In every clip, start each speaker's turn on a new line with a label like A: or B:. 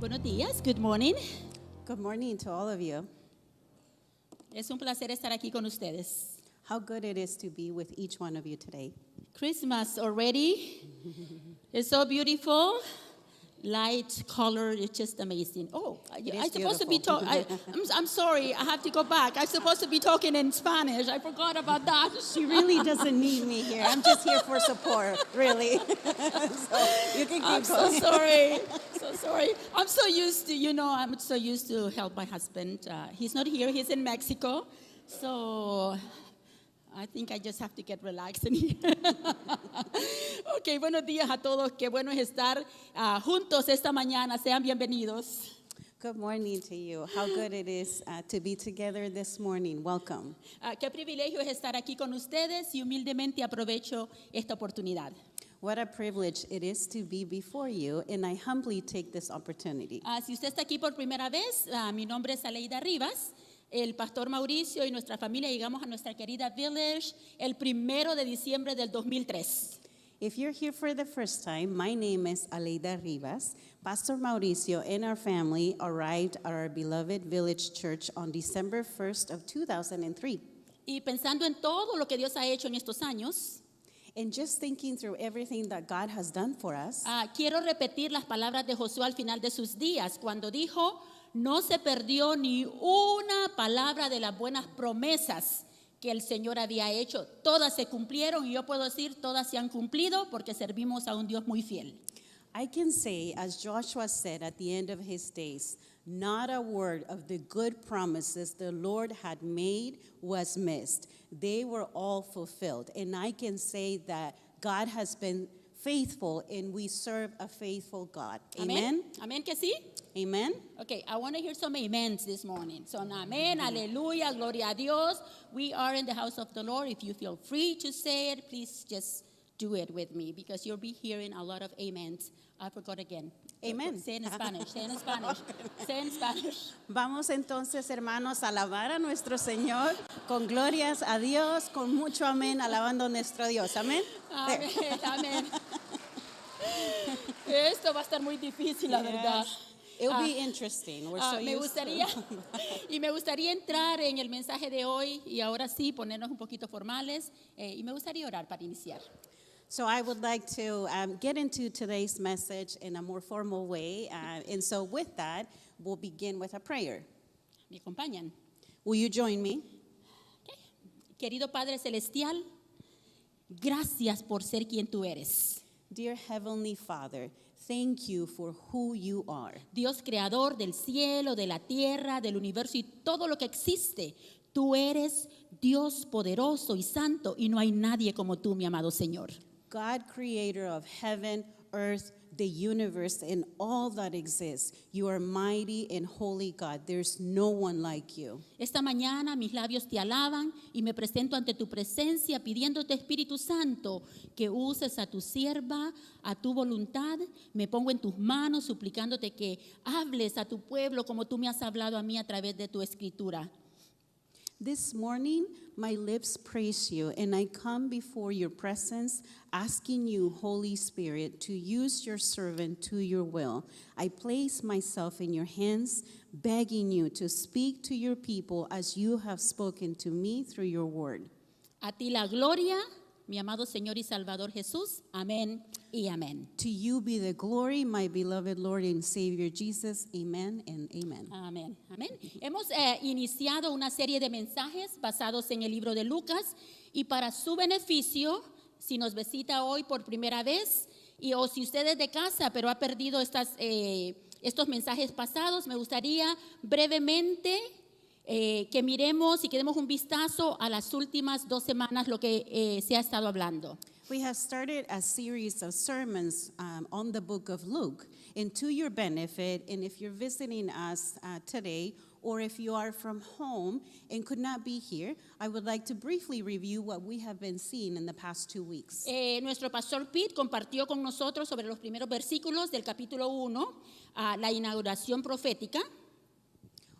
A: Buenos días, good morning.
B: Good morning to all of you.
A: Es un placer estar aquí con ustedes.
B: How good it is to be with each one of you today.
A: Christmas already. It's so beautiful. Light, color, it's just amazing. Oh,
B: It
A: I'm
B: is
A: supposed to be
B: beautiful.
A: talking. I'm sorry, I have to go back. I'm supposed to be talking in Spanish. I forgot about that.
B: She really doesn't need me here. I'm just here for support, really. So you can keep
A: I'm so
B: going.
A: sorry. So sorry. I'm so used to help my husband. He's not here. He's in Mexico. So I think I just have to get relaxed in here. Ok, buenos días a todos. Qué bueno es estar juntos esta mañana. Sean bienvenidos.
B: Good morning to you. How good it is to be together this morning. Welcome.
A: Qué privilegio es estar aquí con ustedes y humildemente aprovecho esta oportunidad.
B: What a privilege it is to be before you, and I humbly take this opportunity.
A: Si usted está aquí por primera vez, mi nombre es Aleida Rivas. El pastor Mauricio y nuestra familia llegamos a nuestra querida Village el 1 de diciembre del 2003.
B: If you're here for the first time, my name is Aleida Rivas. Pastor Mauricio and our family arrived at our beloved Village Church on December 1st of 2003.
A: Y pensando en todo lo que Dios ha hecho en estos años,
B: And just thinking through everything that God has done for us,
A: quiero repetir las palabras de Josué al final de sus días, cuando dijo, no se perdió ni una palabra de las buenas promesas que el Señor había hecho. Todas se cumplieron y yo puedo decir, todas se han cumplido porque servimos a un Dios muy fiel.
B: I can say, as Joshua said at the end of his days, not a word of the good promises the Lord had made was missed. They were all fulfilled. And I can say that God has been faithful and we serve a faithful God. Amen?
A: Amén que sí.
B: Amen?
A: Okay, I want to hear some amens this morning. So, amen, aleluya, gloria a Dios. We are in the house of the Lord. If you feel free to say it, please just do it with me because you'll be hearing a lot of amens. I forgot again.
B: Amen.
A: Say it in Spanish, say it in Spanish, say it in Spanish.
B: Vamos entonces, hermanos, a alabar a nuestro Señor con glorias a Dios, con mucho amén, alabando a nuestro Dios. Amén.
A: Amén, amén. Esto va a estar muy difícil, la verdad.
B: It'll be interesting. We're so
A: Me
B: used to
A: me gustaría entrar en el mensaje de hoy y ahora sí ponernos un poquito formales y me gustaría orar para iniciar.
B: So I would like to get into today's message in a more formal way. And so with that, we'll begin with a prayer.
A: ¿Me acompañan?
B: Will you join me?
A: Querido Padre Celestial, gracias por ser quien tú eres.
B: Dear Heavenly Father, thank you for who you are.
A: Dios creador del cielo, de la tierra, del universo y todo lo que existe. Tú eres Dios poderoso y santo y no hay nadie como tú, mi amado Señor.
B: God, creator of heaven, earth, the universe, and all that exists. You are mighty and holy God. There's no one like you.
A: Esta mañana mis labios te alaban y me presento ante tu presencia pidiéndote, Espíritu Santo, que uses a tu sierva, a tu voluntad. Me pongo en tus manos suplicándote que hables a tu pueblo como tú me has hablado a mí a través de tu escritura.
B: This morning, my lips praise you, and I come before your presence, asking you, Holy Spirit, to use your servant to your will. I place myself in your hands, begging you to speak to your people as you have spoken to me through your word.
A: A ti la gloria, mi amado Señor y Salvador Jesús. Amén y amén.
B: To you be the glory, my beloved Lord and Savior Jesus. Amen and amen.
A: Amén, amén. Hemos iniciado una serie de mensajes basados en el libro de Lucas y para su beneficio, si nos visita hoy por primera vez o si usted es de casa pero ha perdido estos mensajes pasados, me gustaría brevemente que miremos y que demos un vistazo a las últimas 2 semanas lo que se ha estado hablando.
B: We have started a series of sermons on the book of Luke. And to your benefit, and if you're visiting us today, or if you are from home and could not be here, I would like to briefly review what we have been seeing in the past 2 weeks.
A: Nuestro pastor Pete compartió con nosotros sobre los primeros versículos del capítulo 1, la inauguración profética.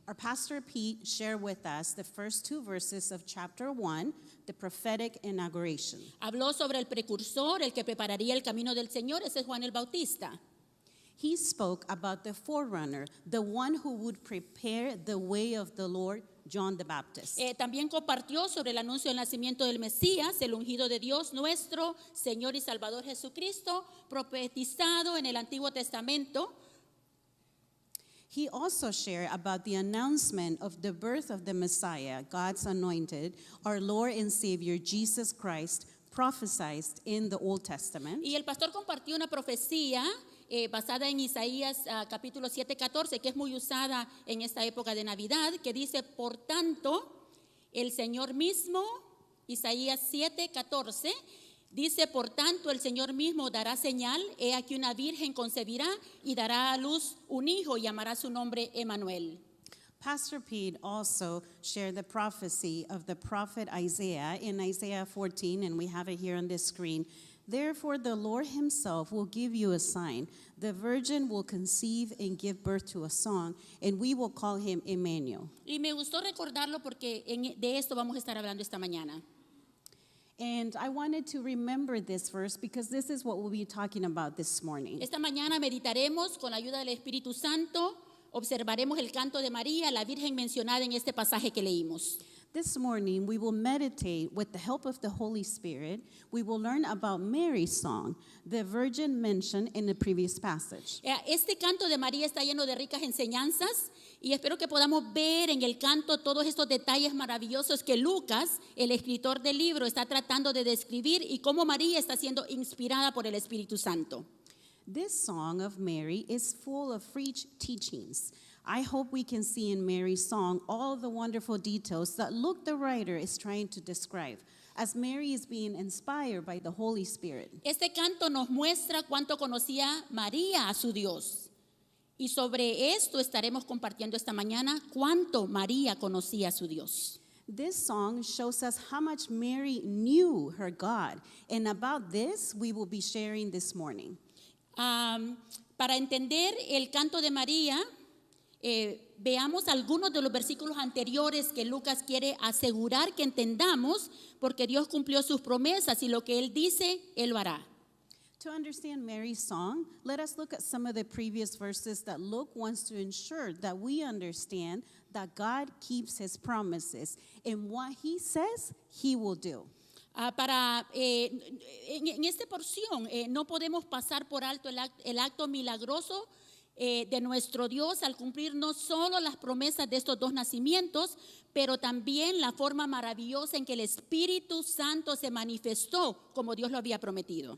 B: Our pastor Pete shared with us the first 2 verses of chapter 1, the prophetic inauguration.
A: Habló sobre el precursor, el que prepararía el camino del Señor, ese es Juan el Bautista.
B: He spoke about the forerunner, the one who would prepare the way of the Lord, John the Baptist.
A: También compartió sobre el anuncio del nacimiento del Mesías, el ungido de Dios, nuestro Señor y Salvador Jesucristo, profetizado en el Antiguo Testamento.
B: He also shared about the announcement of the birth of the Messiah, God's anointed, our Lord and Savior, Jesus Christ, prophesied in the Old Testament.
A: Y el pastor compartió una profecía basada en Isaías capítulo 7:14, que es muy usada en esta época de Navidad, que dice, por tanto, el Señor mismo, Isaías 7:14, dice, por tanto, el Señor mismo dará señal, he aquí una virgen concebirá y dará a luz un hijo y llamará su nombre Emmanuel.
B: Pastor Pete also shared the prophecy of the prophet Isaiah in Isaiah 14, and we have it here on the screen. Therefore, the Lord himself will give you a sign. The virgin will conceive and give birth to a son, and we will call him Emmanuel.
A: Y me gustó recordarlo porque de esto vamos a estar hablando esta mañana.
B: And I wanted to remember this verse because this is what we'll be talking about this morning.
A: Esta mañana meditaremos con la ayuda del Espíritu Santo, observaremos el canto de María, la Virgen mencionada en este pasaje que leímos.
B: This morning, we will meditate with the help of the Holy Spirit. We will learn about Mary's song, the virgin mentioned in the previous passage.
A: Este canto de María está lleno de ricas enseñanzas y espero que podamos ver en el canto todos estos detalles maravillosos que Lucas, el escritor del libro, está tratando de describir y cómo María está siendo inspirada por el Espíritu Santo.
B: This song of Mary is full of rich teachings. I hope we can see in Mary's song all the wonderful details that Luke the writer is trying to describe as Mary is being inspired by the Holy Spirit.
A: Este canto nos muestra cuánto conocía María a su Dios. Y sobre esto estaremos compartiendo esta mañana cuánto María conocía a su Dios.
B: This song shows us how much Mary knew her God, and about this we will be sharing this morning.
A: Para entender el canto de María, veamos algunos de los versículos anteriores que Lucas quiere asegurar que entendamos, porque Dios cumplió sus promesas y lo que Él dice, Él lo hará.
B: To understand Mary's song, let us look at some of the previous verses that Luke wants to ensure that we understand that God keeps his promises, and what he says, he will do.
A: En esta porción no podemos pasar por alto el acto milagroso de nuestro Dios al cumplir no solo las promesas de estos dos nacimientos, pero también la forma maravillosa en que el Espíritu Santo se manifestó como Dios lo había prometido.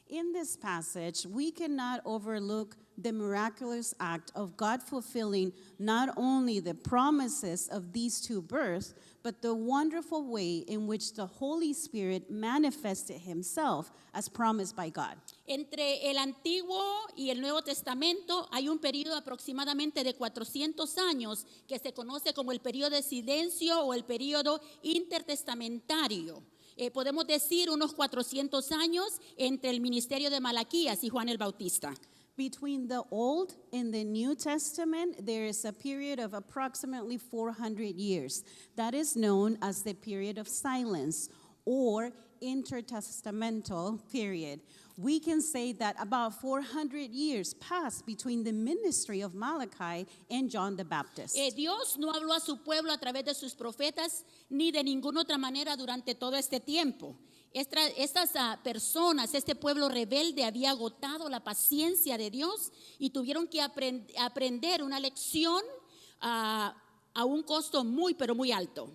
B: In this passage, we cannot overlook the miraculous act of God fulfilling not only the promises of these two births, but the wonderful way in which the Holy Spirit manifested himself as promised by God.
A: Entre el Antiguo y el Nuevo Testamento hay un periodo aproximadamente de 400 años que se conoce como el periodo de silencio o el periodo intertestamentario. Podemos decir unos 400 años entre el ministerio de Malaquías y Juan el Bautista.
B: Between the Old and the New Testament, there is a period of approximately 400 years. That is known as the period of silence or intertestamental period. We can say that about 400 years passed between the ministry of Malachi and John the Baptist.
A: Dios no habló a su pueblo a través de sus profetas ni de ninguna otra manera durante todo este tiempo. Estas personas, este pueblo rebelde había agotado la paciencia de Dios y tuvieron que aprender una lección a un costo muy, pero muy alto.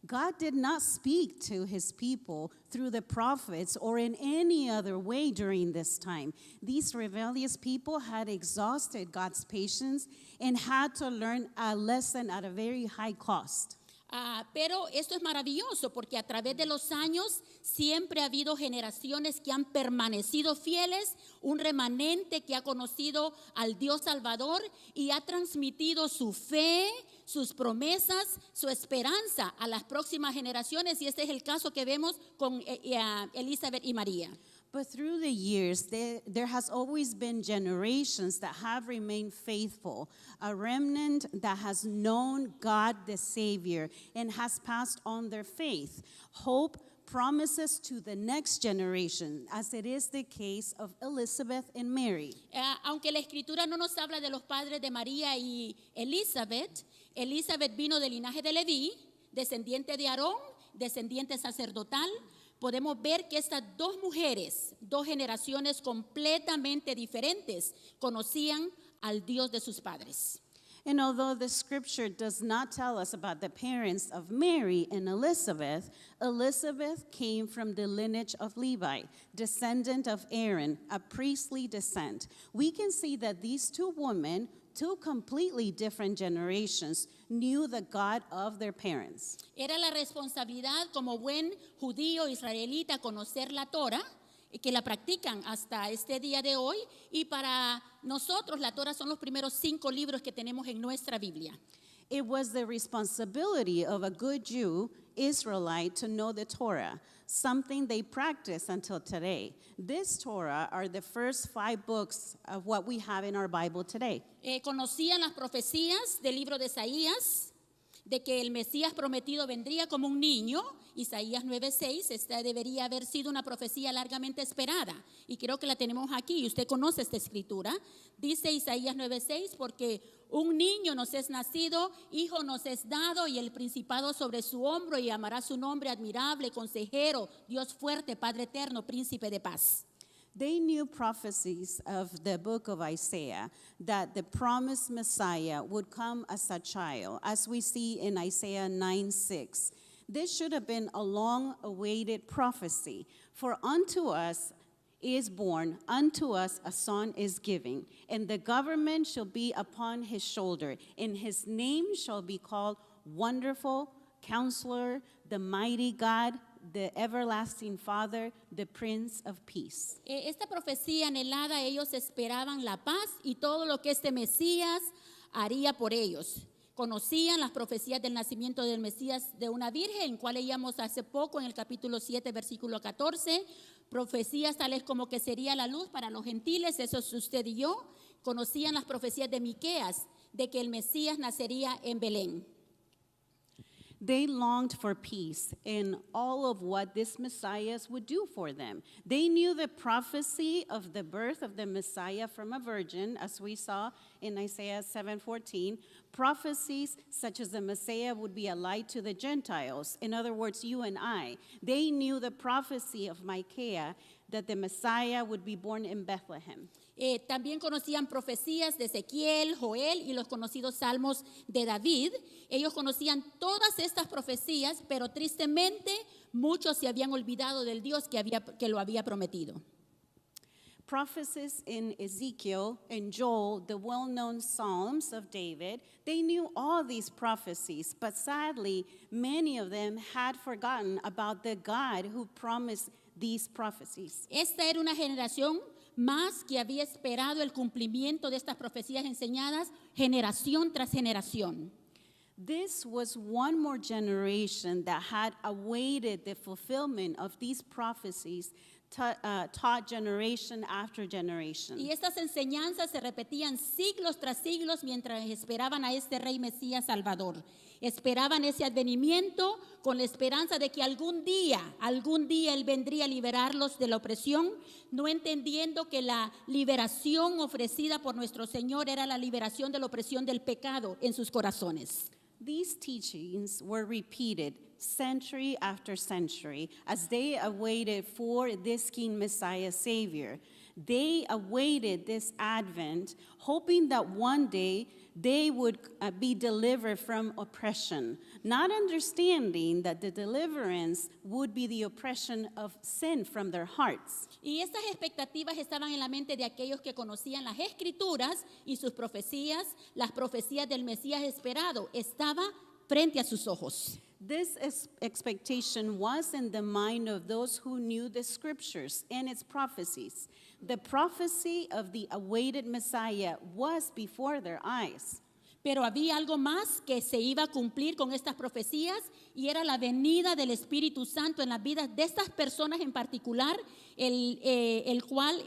B: God did not speak to his people through the prophets or in any other way during this time. These rebellious people had exhausted God's patience and had to learn a lesson at a very high cost.
A: Pero esto es maravilloso porque a través de los años siempre ha habido generaciones que han permanecido fieles, un remanente que ha conocido al Dios Salvador y ha transmitido su fe, sus promesas, su esperanza a las próximas generaciones, y este es el caso que vemos con Elizabeth y María.
B: But through the years, there has always been generations that have remained faithful, a remnant that has known God the Savior and has passed on their faith, hope, promises to the next generation, as it is the case of Elizabeth and Mary.
A: Aunque la escritura no nos habla de los padres de María y Elizabeth, Elizabeth vino del linaje de Leví, descendiente de Aarón, descendiente sacerdotal. Podemos ver que estas dos mujeres, dos generaciones completamente diferentes, conocían al Dios de sus padres.
B: And although the scripture does not tell us about the parents of Mary and Elizabeth, Elizabeth came from the lineage of Levi, descendant of Aaron, a priestly descent. We can see that these two women, two completely different generations, knew the God of their parents.
A: Era la responsabilidad como buen judío israelita conocer la Torah, que la practican hasta este día de hoy, y para nosotros la Torah son los primeros 5 libros que tenemos en nuestra Biblia.
B: It was the responsibility of a good Jew, Israelite, to know the Torah, something they practice until today. This Torah are the first 5 books of what we have in our Bible today.
A: Conocían las profecías del libro de Isaías, de que el Mesías prometido vendría como un niño. Isaías 9:6, esta debería haber sido una profecía largamente esperada, y creo que la tenemos aquí, y usted conoce esta escritura. Dice Isaías 9:6, porque un niño nos es nacido, hijo nos es dado, y el principado sobre su hombro, y llamará su nombre admirable, consejero, Dios fuerte, Padre eterno, príncipe de paz.
B: They knew prophecies of the book of Isaiah that the promised Messiah would come as a child, as we see in Isaiah 9:6. This should have been a long-awaited prophecy. For unto us is born, unto us a son is given, and the government shall be upon his shoulder, and his name shall be called Wonderful, Counselor, the Mighty God, the Everlasting Father, the Prince of Peace.
A: Esta profecía anhelada, ellos esperaban la paz y todo lo que este Mesías haría por ellos. Conocían las profecías del nacimiento del Mesías de una virgen, en cual leíamos hace poco en el capítulo 7, versículo 14. Profecías tales como que sería la luz para los gentiles, eso es usted y yo. Conocían las profecías de Miqueas, de que el Mesías nacería en Belén.
B: They longed for peace and all of what this Messiah would do for them. They knew the prophecy of the birth of the Messiah from a virgin, as we saw in Isaiah 7:14. Prophecies such as the Messiah would be a light to the Gentiles. In other words, you and I. They knew the prophecy of Micaiah that the Messiah would be born in Bethlehem.
A: También conocían profecías de Ezequiel, Joel y los conocidos salmos de David. Ellos conocían todas estas profecías, pero tristemente muchos se habían olvidado del Dios que lo había prometido.
B: Prophecies in Ezekiel and Joel, the well-known Psalms of David, they knew all these prophecies, but sadly, many of them had forgotten about the God who promised these prophecies.
A: Esta era una generación más que había esperado el cumplimiento de estas profecías enseñadas generación tras generación.
B: This was one more generation that had awaited the fulfillment of these prophecies taught generation after generation.
A: Y estas enseñanzas se repetían siglos tras siglos mientras esperaban a este rey Mesías Salvador. Esperaban ese advenimiento con la esperanza de que algún día Él vendría a liberarlos de la opresión, no entendiendo que la liberación ofrecida por nuestro Señor era la liberación de la opresión del pecado en sus corazones.
B: These teachings were repeated century after century as they awaited for this King Messiah Savior. They awaited this advent, hoping that one day they would be delivered from oppression, not understanding that the deliverance would be the oppression of sin from their hearts.
A: Y estas expectativas estaban en la mente de aquellos que conocían las Escrituras y sus profecías, las profecías del Mesías esperado, estaba frente a sus ojos.
B: This expectation was in the mind of those who knew the scriptures and its prophecies. The prophecy of the awaited Messiah was before their eyes.
A: Pero había algo más que se iba a cumplir con estas profecías, y era la venida del Espíritu Santo en las vidas de estas personas en particular, el cual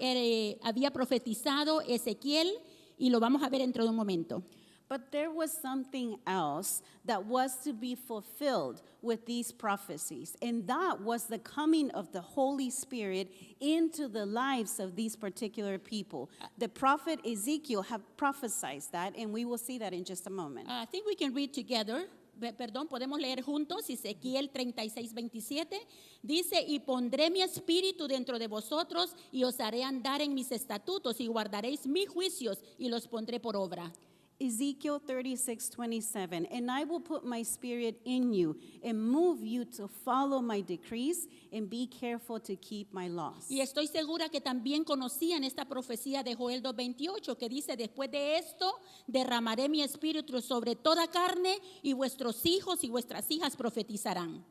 A: había profetizado Ezequiel, y lo vamos a ver dentro de un momento.
B: But there was something else that was to be fulfilled with these prophecies, and that was the coming of the Holy Spirit into the lives of these particular people. The prophet Ezekiel had prophesied that, and we will see that in just a moment.
A: I think we can read together. Perdón, podemos leer juntos. Ezequiel 36:27 dice: y pondré mi espíritu dentro de vosotros y os haré andar en mis estatutos y guardaréis mis juicios y los pondré por obra.
B: Ezekiel 36:27, and I will put my spirit in you and move you to follow my decrees and be careful to keep my laws.
A: Y estoy segura que también conocían esta profecía de Joel 2:28 que dice: después de esto derramaré mi espíritu sobre toda carne y vuestros hijos y vuestras hijas profetizarán.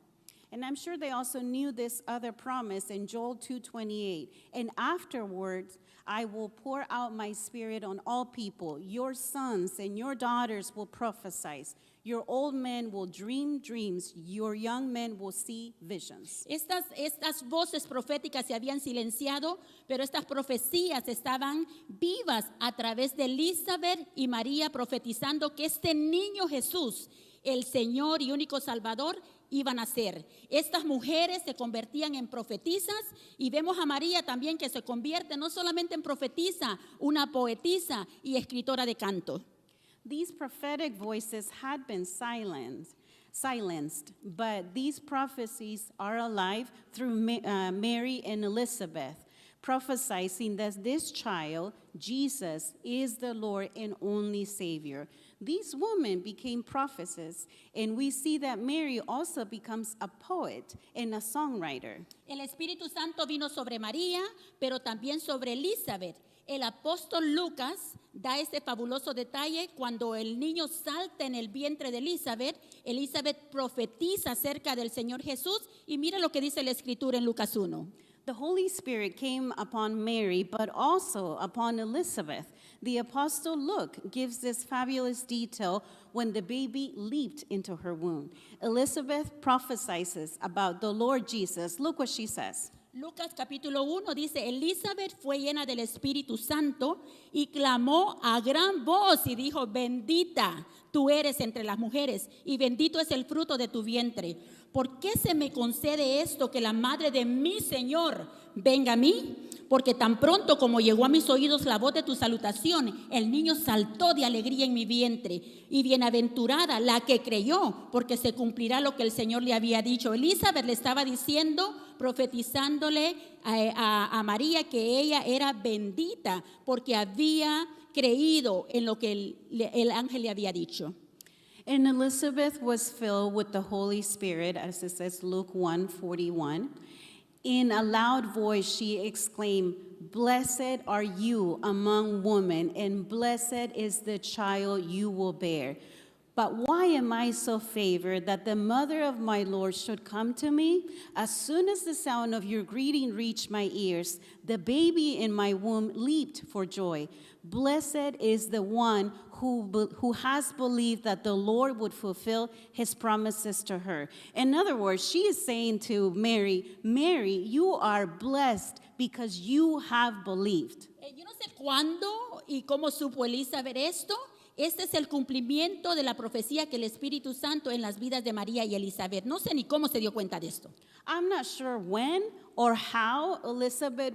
B: And I'm sure they also knew this other promise in Joel 2:28. And afterwards, I will pour out my spirit on all people. Your sons and your daughters will prophesy. Your old men will dream dreams. Your young men will see visions.
A: Estas voces proféticas se habían silenciado, pero estas profecías estaban vivas a través de Elizabeth y María profetizando que este niño Jesús, el Señor y único Salvador, iban a ser. Estas mujeres se convertían en profetisas y vemos a María también que se convierte no solamente en profetisa, una poetisa y escritora de canto.
B: These prophetic voices had been silenced, but these prophecies are alive through Mary and Elizabeth, prophesying that this child, Jesus, is the Lord and only Savior. These women became prophetesses, and we see that Mary also becomes a poet and a songwriter.
A: El Espíritu Santo vino sobre María, pero también sobre Elizabeth. El apóstol Lucas da este fabuloso detalle cuando el niño salta en el vientre de Elizabeth. Elizabeth profetiza acerca del Señor Jesús y mira lo que dice la Escritura en Lucas 1.
B: The Holy Spirit came upon Mary, but also upon Elizabeth. The Apostle Luke gives this fabulous detail when the baby leaped into her womb. Elizabeth prophesies about the Lord Jesus. Look what she says.
A: Lucas capítulo 1 dice: Elizabeth fue llena del Espíritu Santo y clamó a gran voz y dijo: bendita tú eres entre las mujeres y bendito es el fruto de tu vientre. ¿Por qué se me concede esto, que la madre de mi Señor venga a mí? Porque tan pronto como llegó a mis oídos la voz de tu salutación, el niño saltó de alegría en mi vientre. Y bienaventurada la que creyó, porque se cumplirá lo que el Señor le había dicho. Elizabeth le estaba diciendo, profetizándole a María, que ella era bendita porque había creído en lo que el ángel le había dicho.
B: And Elizabeth was filled with the Holy Spirit, as it says Luke 1:41. In a loud voice she exclaimed, blessed are you among women, and blessed is the child you will bear. But why am I so favored that the mother of my Lord should come to me? As soon as the sound of your greeting reached my ears, the baby in my womb leaped for joy. Blessed is the one who has believed that the Lord would fulfill his promises to her. In other words, she is saying to Mary, Mary, you are blessed because you have believed.
A: Yo no sé cuándo y cómo supo Elizabeth esto. Este es el cumplimiento de la profecía que el Espíritu Santo en las vidas de María y Elizabeth. No sé ni cómo se dio cuenta de esto.
B: I'm not sure when or how Elizabeth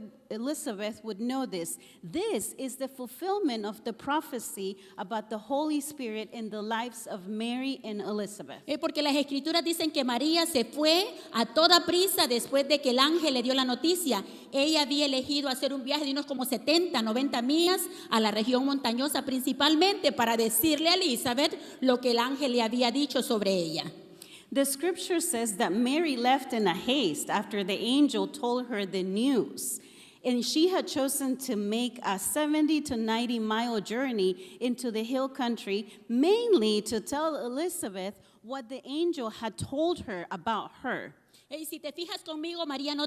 B: would know this. This is the fulfillment of the prophecy about the Holy Spirit in the lives of Mary and Elizabeth.
A: Porque las Escrituras dicen que María se fue a toda prisa después de que el ángel le dio la noticia. Ella había elegido hacer un viaje de unos como 70, 90 millas a la región montañosa, principalmente para decirle a Elizabeth lo que el ángel le había dicho sobre ella.
B: The scripture says that Mary left in a haste after the angel told her the news. And she had chosen to make a 70 to 90 mile journey into the hill country, mainly to tell Elizabeth what the angel had told her about her.
A: Y si te fijas conmigo, María no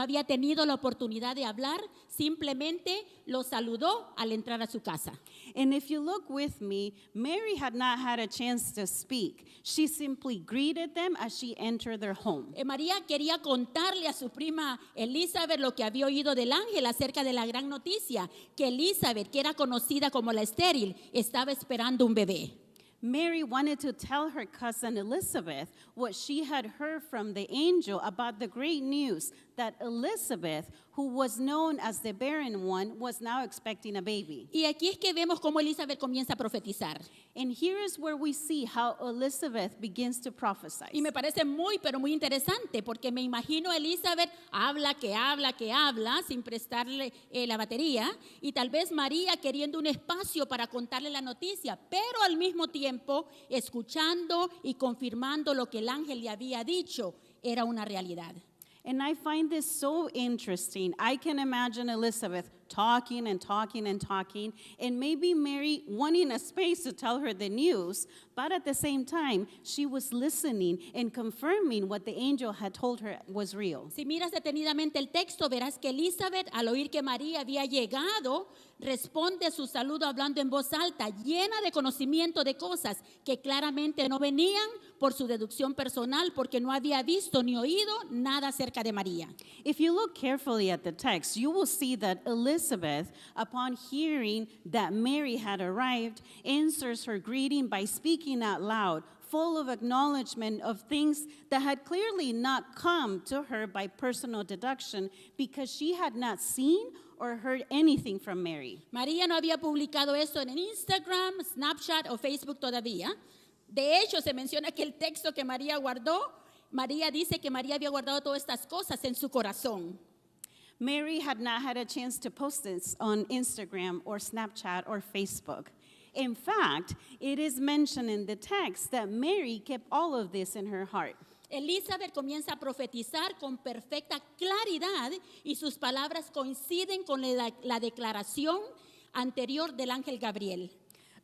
A: había tenido la oportunidad de hablar, simplemente lo saludó al entrar a su casa.
B: And if you look with me, Mary had not had a chance to speak. She simply greeted them as she entered their home.
A: María quería contarle a su prima Elizabeth lo que había oído del ángel acerca de la gran noticia, que Elizabeth, que era conocida como la estéril, estaba esperando un bebé.
B: Mary wanted to tell her cousin Elizabeth what she had heard from the angel about the great news that Elizabeth, who was known as the barren one, was now expecting a baby.
A: Y aquí es que vemos cómo Elizabeth comienza a profetizar.
B: And here is where we see how Elizabeth begins to prophesy.
A: Y me parece pero muy interesante, porque me imagino a Elizabeth habla, que habla, sin prestarle la batería, y tal vez María queriendo un espacio para contarle la noticia, pero al mismo tiempo escuchando y confirmando lo que el ángel le había dicho era una realidad.
B: And I find this so interesting. I can imagine Elizabeth talking and talking and talking, and maybe Mary wanting a space to tell her the news, but at the same time, she was listening and confirming what the angel had told her was real.
A: Si miras detenidamente el texto, verás que Elizabeth, al oír que María había llegado, responde su saludo hablando en voz alta, llena de conocimiento de cosas que claramente no venían por su deducción personal, porque no había visto ni oído nada acerca de María.
B: If you look carefully at the text, you will see that Elizabeth, upon hearing that Mary had arrived, answers her greeting by speaking out loud, full of acknowledgement of things that had clearly not come to her by personal deduction because she had not seen or heard anything from Mary.
A: María no había publicado esto en Instagram, Snapchat o Facebook todavía. De hecho, se menciona que el texto que María guardó, María dice que María había guardado todas estas cosas en su corazón.
B: Mary had not had a chance to post this on Instagram or Snapchat or Facebook. In fact, it is mentioned in the text that Mary kept all of this in her heart.
A: Elizabeth comienza a profetizar con perfecta claridad y sus palabras coinciden con la declaración anterior del ángel Gabriel.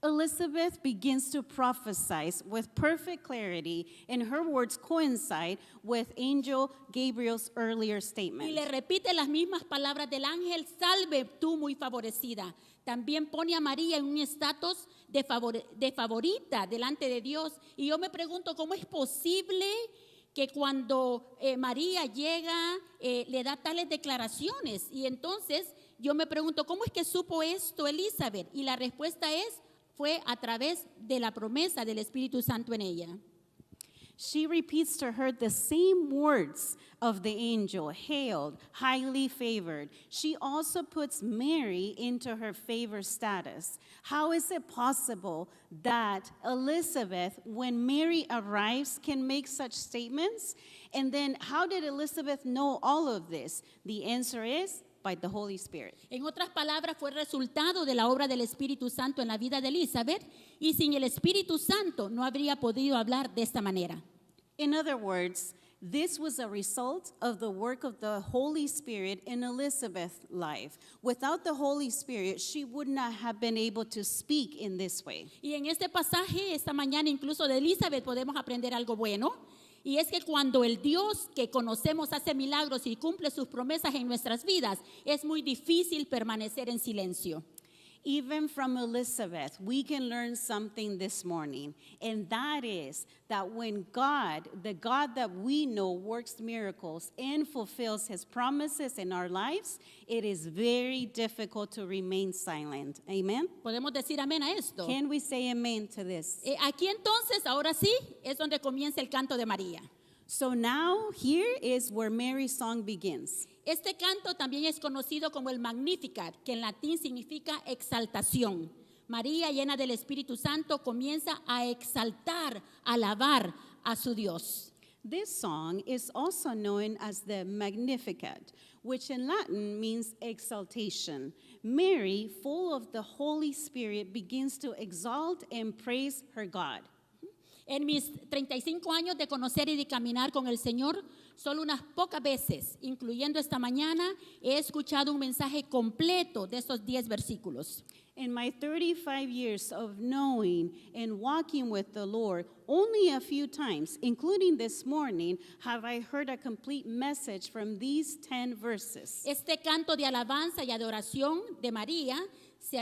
B: Elizabeth begins to prophesy with perfect clarity, and her words coincide with Angel Gabriel's earlier statement.
A: Y le repite las mismas palabras del ángel, salve tú muy favorecida. También pone a María en un estatus de favorita delante de Dios. Y yo me pregunto, ¿cómo es posible que cuando María llega, le da tales declaraciones? Y entonces yo me pregunto, ¿cómo es que supo esto Elizabeth? Y la respuesta fue a través de la promesa del Espíritu Santo en ella.
B: She repeats to her the same words of the angel, hailed, highly favored. She also puts Mary into her favor status. How is it possible that Elizabeth, when Mary arrives, can make such statements? And then how did Elizabeth know all of this? The answer is by the Holy Spirit.
A: En otras palabras, fue resultado de la obra del Espíritu Santo en la vida de Elizabeth, y sin el Espíritu Santo no habría podido hablar de esta manera.
B: In other words, this was a result of the work of the Holy Spirit in Elizabeth's life. Without the Holy Spirit, she would not have been able to speak in this way.
A: Y en este pasaje, esta mañana, incluso de Elizabeth, podemos aprender algo bueno. Y es que cuando el Dios que conocemos hace milagros y cumple sus promesas en nuestras vidas, es muy difícil permanecer en silencio.
B: Even from Elizabeth, we can learn something this morning, and that is that when God, the God that we know works miracles and fulfills his promises in our lives, it is very difficult to remain silent. Amen?
A: ¿Podemos decir amén a esto?
B: Can we say amen to this?
A: Aquí entonces, ahora sí, es donde comienza el canto de María.
B: So now, here is where Mary's song begins.
A: Este canto también es conocido como el Magnificat, que en latín significa exaltación. María, llena del Espíritu Santo, comienza a exaltar, a alabar a su Dios.
B: This song is also known as the Magnificat, which in Latin means exaltation. Mary, full of the Holy Spirit, begins to exalt and praise her God.
A: En mis 35 años de conocer y de caminar con el Señor, solo unas pocas veces, incluyendo esta mañana, he escuchado un mensaje completo de esos 10 versículos.
B: In my 35 years of knowing and walking with the Lord, only a few times, including this morning, have I heard a complete message from these 10 verses.
A: Este canto de alabanza y adoración de María se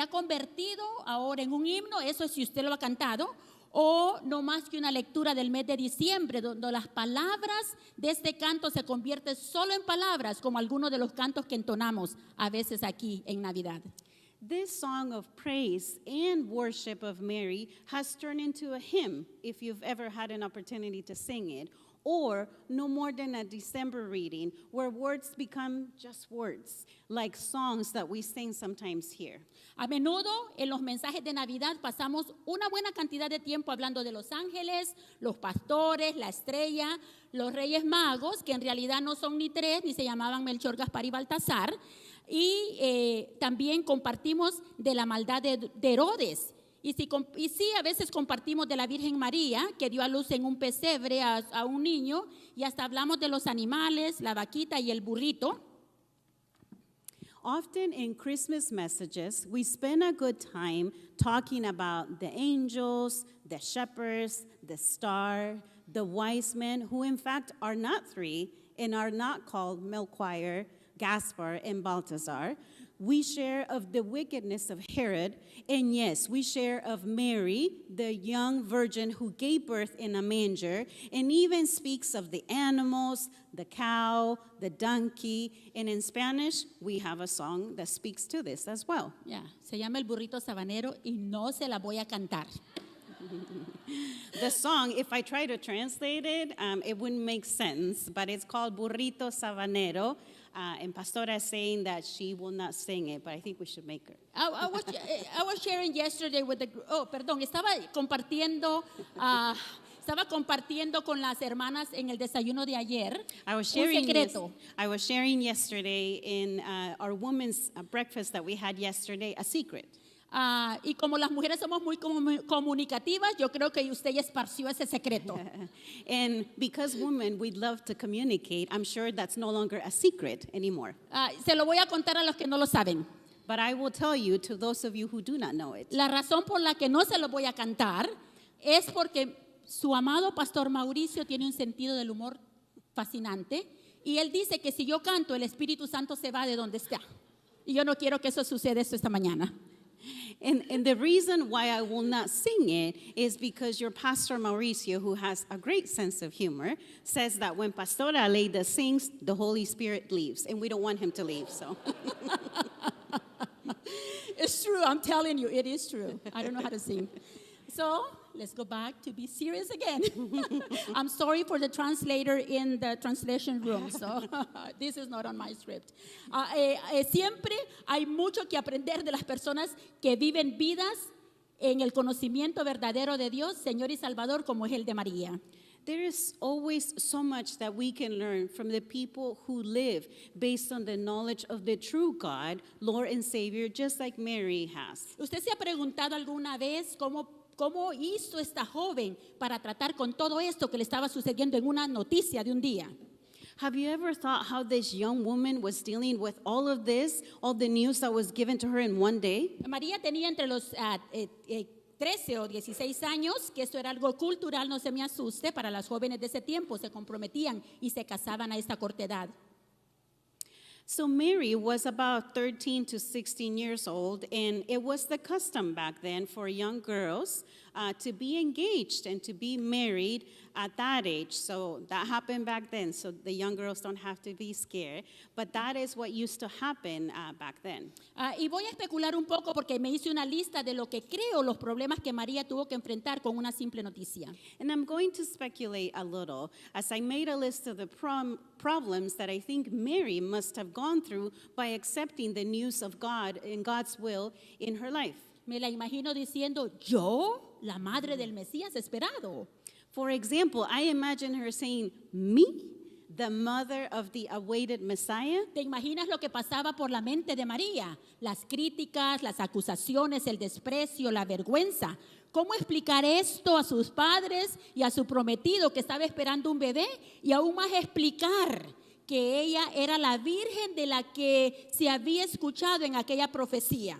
A: ha convertido ahora en un himno, eso es si usted lo ha cantado, o no más que una lectura del mes de diciembre, donde las palabras de este canto se convierten solo en palabras, como algunos de los cantos que entonamos a veces aquí en Navidad.
B: This song of praise and worship of Mary has turned into a hymn, if you've ever had an opportunity to sing it, or no more than a December reading where words become just words, like songs that we sing sometimes here.
A: A menudo en los mensajes de Navidad pasamos una buena cantidad de tiempo hablando de los ángeles, los pastores, la estrella, los reyes magos, que en realidad no son ni 3, ni se llamaban Melchor, Gaspar y Baltasar, y también compartimos de la maldad de Herodes. Y sí, a veces compartimos de la Virgen María, que dio a luz en un pesebre a un niño, y hasta hablamos de los animales, la vaquita y el burrito.
B: Often in Christmas messages, we spend a good time talking about the angels, the shepherds, the star, the wise men, who in fact are not 3 and are not called Melchior, Gaspar, and Balthazar. We share of the wickedness of Herod, and yes, we share of Mary, the young virgin who gave birth in a manger, and even speaks of the animals, the cow, the donkey, and in Spanish, we have a song that speaks to this as well.
A: Ya, se llama El Burrito Sabanero y no se la voy a cantar.
B: The song, if I try to translate it, it wouldn't make sense, but it's called Burrito Sabanero. And Pastora is saying that she will not sing it, but I think we should make her.
A: I was sharing yesterday with estaba compartiendo con las hermanas en el desayuno de ayer un secreto.
B: I was sharing yesterday in our women's breakfast that we had yesterday, a secret.
A: Y como las mujeres somos muy comunicativas, yo creo que usted ya esparció ese secreto.
B: And because women, we love to communicate, I'm sure that's no longer a secret anymore.
A: Se lo voy a contar a los que no lo saben.
B: But I will tell you to those of you who do not know it.
A: La razón por la que no se lo voy a cantar es porque su amado pastor Mauricio tiene un sentido del humor fascinante y él dice que si yo canto, el Espíritu Santo se va de donde está. Y yo no quiero que eso suceda esta mañana.
B: And the reason why I will not sing it is because your pastor Mauricio, who has a great sense of humor, says that when Pastora Aleida sings, the Holy Spirit leaves, and we don't want him to leave, so.
A: It's true, I'm telling you, it is true. I don't know how to sing. So, let's go back to be serious again. I'm sorry for the translator in the translation room, so this is not on my script. Siempre hay mucho que aprender de las personas que viven vidas en el conocimiento verdadero de Dios, Señor y Salvador, como es el de María.
B: There is always so much that we can learn from the people who live based on the knowledge of the true God, Lord and Savior, just like Mary has.
A: ¿Usted se ha preguntado alguna vez cómo hizo esta joven para tratar con todo esto que le estaba sucediendo en una noticia de un día?
B: Have you ever thought how this young woman was dealing with all of this, all the news that was given to her in one day?
A: María tenía entre los 13 o 16 años, que esto era algo cultural, no se me asuste, para las jóvenes de ese tiempo se comprometían y se casaban a esta corta edad.
B: So Mary was about 13 to 16 years old, and it was the custom back then for young girls to be engaged and to be married at that age. So that happened back then, so the young girls don't have to be scared. But that is what used to happen back then.
A: Y voy a especular un poco porque me hice una lista de lo que creo los problemas que María tuvo que enfrentar con una simple noticia.
B: And I'm going to speculate a little as I made a list of the problems that I think Mary must have gone through by accepting the news of God and God's will in her life.
A: Me la imagino diciendo, yo, la madre del Mesías esperado.
B: For example, I imagine her saying, me, the mother of the awaited Messiah?
A: ¿Te imaginas lo que pasaba por la mente de María? Las críticas, las acusaciones, el desprecio, la vergüenza. ¿Cómo explicar esto a sus padres y a su prometido que estaba esperando un bebé? Y aún más explicar que ella era la virgen de la que se había escuchado en aquella profecía.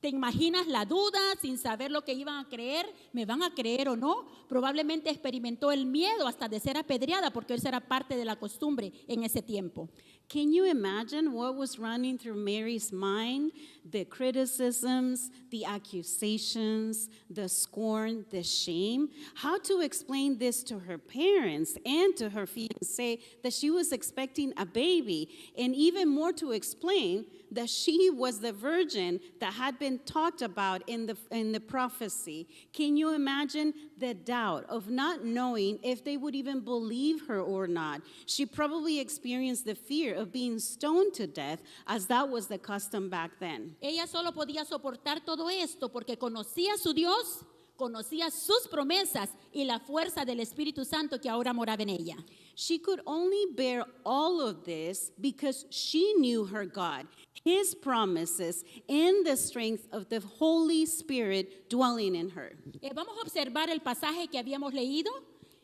A: ¿Te imaginas la duda sin saber lo que iban a creer? ¿Me van a creer o no? Probablemente experimentó el miedo hasta de ser apedreada porque eso era parte de la costumbre en ese tiempo.
B: Can you imagine what was running through Mary's mind? The criticisms, the accusations, the scorn, the shame. How to explain this to her parents and to her fiancé that she was expecting a baby, and even more to explain that she was the virgin that had been talked about in the prophecy. Can you imagine the doubt of not knowing if they would even believe her or not? She probably experienced the fear of being stoned to death, as that was the custom back then.
A: Ella solo podía soportar todo esto porque conocía a su Dios, conocía sus promesas y la fuerza del Espíritu Santo que ahora moraba en ella.
B: She could only bear all of this because she knew her God, His promises, and the strength of the Holy Spirit dwelling in her.
A: Vamos a observar el pasaje que habíamos leído.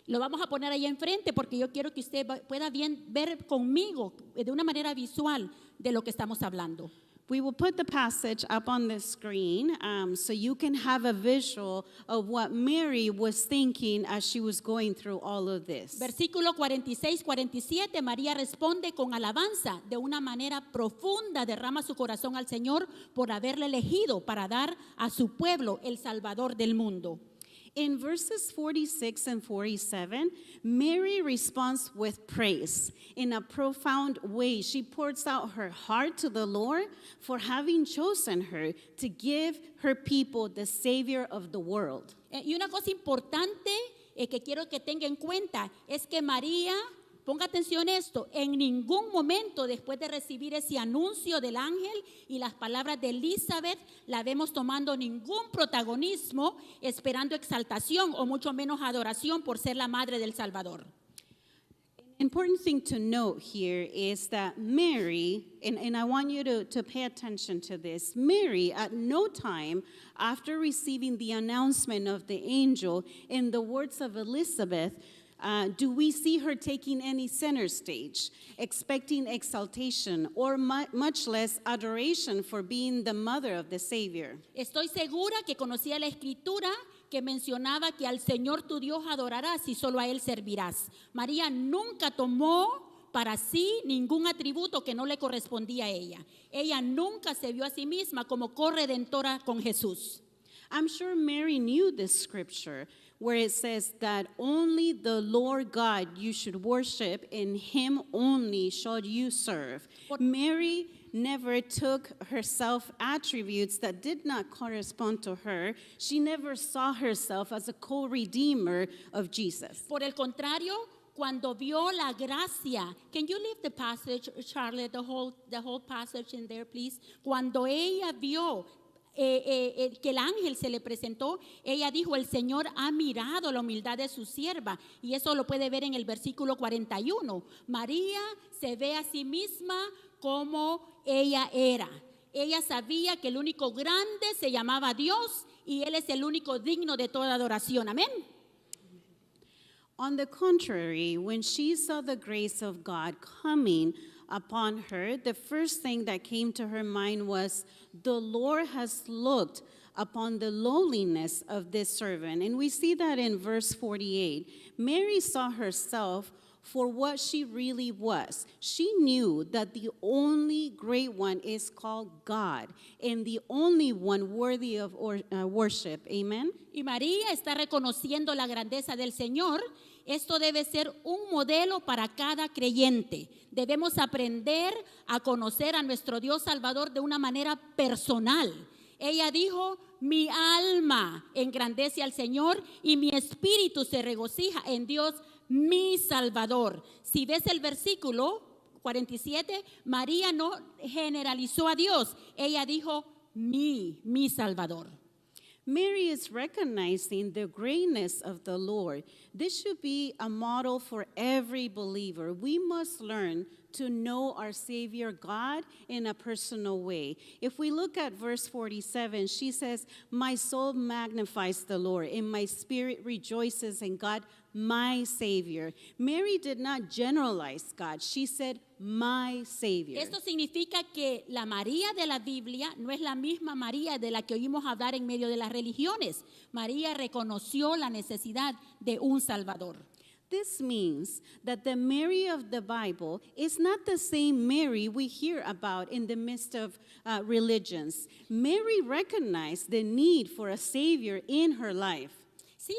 A: Lo vamos a poner ahí enfrente porque yo quiero que usted pueda bien ver conmigo de una manera visual de lo que estamos hablando.
B: We will put the passage up on the screen so you can have a visual of what Mary was thinking as she was going through all of this.
A: Versículo 46-47, María responde con alabanza. De una manera profunda derrama su corazón al Señor por haberle elegido para dar a su pueblo el Salvador del mundo.
B: In verses 46 and 47, Mary responds with praise. In a profound way, she pours out her heart to the Lord for having chosen her to give her people the Savior of the world.
A: Y una cosa importante que quiero que tenga en cuenta es que María, ponga atención a esto, en ningún momento después de recibir ese anuncio del ángel y las palabras de Elizabeth, la vemos tomando ningún protagonismo, esperando exaltación o mucho menos adoración por ser la madre del Salvador.
B: Important thing to note here is that Mary, and I want you to pay attention to this, Mary at no time after receiving the announcement of the angel in the words of Elizabeth, do we see her taking any center stage, expecting exaltation, or much less adoration for being the mother of the Savior?
A: Estoy segura que conocía la escritura que mencionaba que al Señor tu Dios adorarás y solo a Él servirás. María nunca tomó para sí ningún atributo que no le correspondía a ella. Ella nunca se vio a sí misma como corredentora con Jesús.
B: I'm sure Mary knew this scripture where it says that only the Lord God you should worship, and Him only shall you serve. Mary never took herself attributes that did not correspond to her. She never saw herself as a co-redeemer of Jesus.
A: Por el contrario, cuando vio la gracia, can you leave the passage, Charlotte, the whole passage in there, please? Cuando ella vio que el ángel se le presentó, ella dijo, el Señor ha mirado la humildad de su sierva, y eso lo puede ver en el versículo 41. María se ve a sí misma como ella era. Ella sabía que el único grande se llamaba Dios y Él es el único digno de toda adoración. Amén.
B: On the contrary, when she saw the grace of God coming upon her, the first thing that came to her mind was, the Lord has looked upon the lowliness of this servant. And we see that in verse 48. Mary saw herself for what she really was. She knew that the only great one is called God, and the only one worthy of worship. Amen.
A: Y María está reconociendo la grandeza del Señor. Esto debe ser un modelo para cada creyente. Debemos aprender a conocer a nuestro Dios Salvador de una manera personal. Ella dijo, mi alma engrandece al Señor y mi espíritu se regocija en Dios, mi Salvador. Si ves el versículo 47, María no generalizó a Dios. Ella dijo, mi Salvador.
B: Mary is recognizing the greatness of the Lord. This should be a model for every believer. We must learn to know our Savior God in a personal way. If we look at verse 47, she says, "My soul magnifies the Lord, and my spirit rejoices in God, my Savior." Mary did not generalize God. She said, "My Savior."
A: Esto significa que la María de la Biblia no es la misma María de la que oímos hablar en medio de las religiones. María reconoció la necesidad de un Salvador.
B: This means that the Mary of the Bible is not the same Mary we hear about in the midst of religions. Mary recognized the need for a Savior in her life.
A: Sí,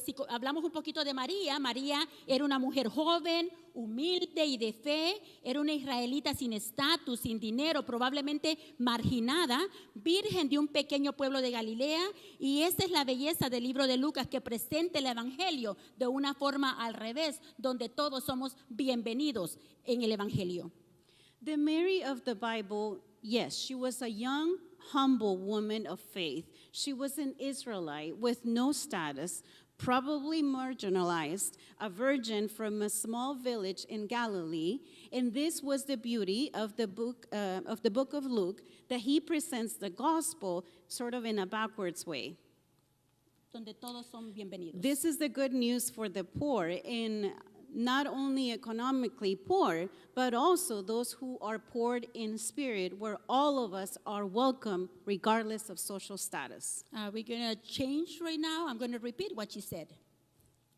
A: si hablamos un poquito de María, María era una mujer joven, humilde y de fe, era una israelita sin estatus, sin dinero, probablemente marginada, virgen de un pequeño pueblo de Galilea, y esta es la belleza del libro de Lucas, que presenta el evangelio de una forma al revés, donde todos somos bienvenidos en el evangelio.
B: The Mary of the Bible, yes, she was a young, humble woman of faith. She was an Israelite with no status, probably marginalized, a virgin from a small village in Galilee. And this was the beauty of the book of Luke, that he presents the gospel sort of in a backwards way.
A: Donde todos son bienvenidos.
B: This is the good news for the poor, in not only economically poor, but also those who are poor in spirit, where all of us are welcome regardless of social status.
A: We're going to change right now. I'm going to repeat what she said,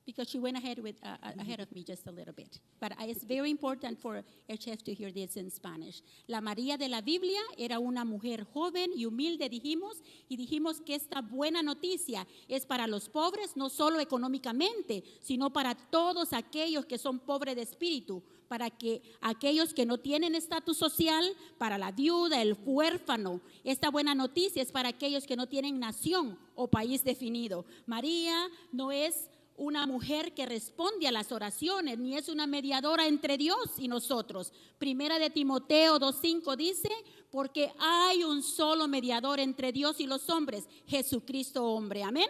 A: because she went ahead of me just a little bit. But it's very important for HF to hear this in Spanish. La María de la Biblia era una mujer joven y humilde, dijimos que esta buena noticia es para los pobres, no solo económicamente, sino para todos aquellos que son pobres de espíritu, para que aquellos que no tienen estatus social, para la viuda, el huérfano. Esta buena noticia es para aquellos que no tienen nación o país definido. María no es una mujer que responde a las oraciones, ni es una mediadora entre Dios y nosotros. Primera de Timoteo 2:5 dice, porque hay un solo mediador entre Dios y los hombres, Jesucristo hombre. Amén.